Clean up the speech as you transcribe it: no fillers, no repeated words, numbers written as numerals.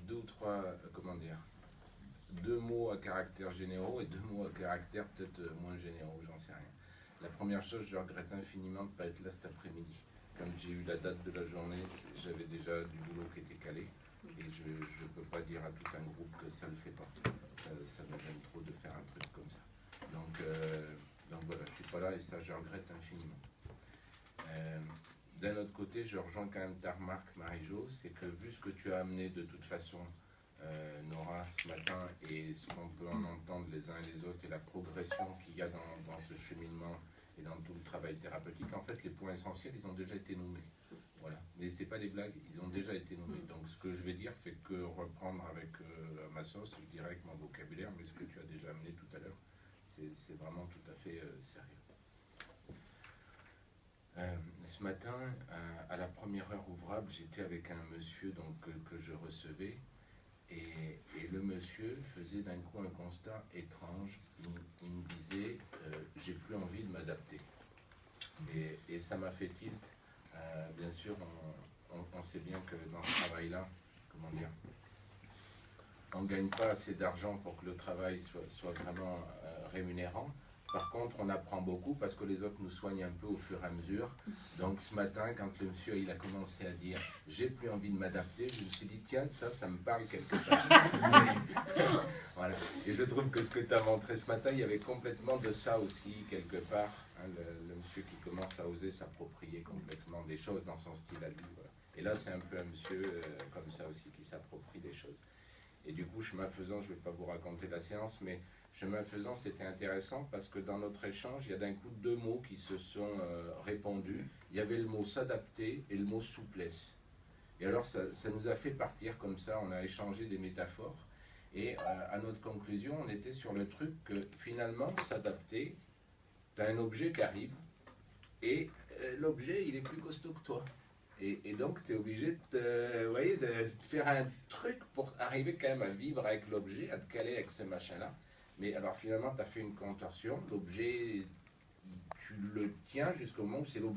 deux ou trois, comment dire, deux mots à caractère généraux et deux mots à caractère peut-être moins généraux, j'en sais rien. La première chose, je regrette infiniment de ne pas être là cet après-midi. Quand j'ai eu la date de la journée, j'avais déjà du boulot qui était calé. Et je ne peux pas dire à tout un groupe que ça ne le fait pas. Ça me gêne trop de faire un truc comme ça. Donc voilà, je ne suis pas là et ça, je regrette infiniment. D'un autre côté, je rejoins quand même ta remarque, Marie-Jo, c'est que vu ce que tu as amené de toute façon, Nora, ce matin, et ce qu'on peut en entendre les uns et les autres, et la progression qu'il y a dans ce cheminement et dans tout le travail thérapeutique, en fait, les points essentiels, ils ont déjà été nommés. Voilà. Mais ce n'est pas des blagues, ils ont déjà été nommés. Donc ce que je vais dire fait que reprendre avec ma sauce, je dirais avec mon vocabulaire, mais ce que tu as déjà amené tout à l'heure, c'est vraiment tout à fait sérieux. Ce matin, à la première heure ouvrable, j'étais avec un monsieur donc, que je recevais, et le monsieur faisait d'un coup un constat étrange. Il me disait j'ai plus envie de m'adapter. Et ça m'a fait tilt. Bien sûr, on sait bien que dans ce travail-là, comment dire, on ne gagne pas assez d'argent pour que le travail soit vraiment rémunérant. Par contre, on apprend beaucoup parce que les autres nous soignent un peu au fur et à mesure. Donc ce matin, quand le monsieur il a commencé à dire « j'ai plus envie de m'adapter », je me suis dit « tiens, ça me parle quelque part ». Voilà. Et je trouve que ce que tu as montré ce matin, il y avait complètement de ça aussi, quelque part. Hein, le monsieur qui commence à oser s'approprier complètement des choses dans son style à lui. Voilà. Et là, c'est un peu un monsieur comme ça aussi qui s'approprie des choses. Et du coup, chemin faisant, je ne vais pas vous raconter la séance, mais chemin faisant, c'était intéressant parce que dans notre échange, il y a d'un coup deux mots qui se sont répandus. Il y avait le mot s'adapter et le mot souplesse. Et alors, ça nous a fait partir comme ça, on a échangé des métaphores. Et à notre conclusion, on était sur le truc que finalement, s'adapter, tu as un objet qui arrive et l'objet, il est plus costaud que toi. Et donc, tu es obligé de faire un truc pour arriver quand même à vivre avec l'objet, à te caler avec ce machin-là. Mais alors, finalement, tu as fait une contorsion. L'objet, tu le tiens jusqu'au moment où c'est l'objet.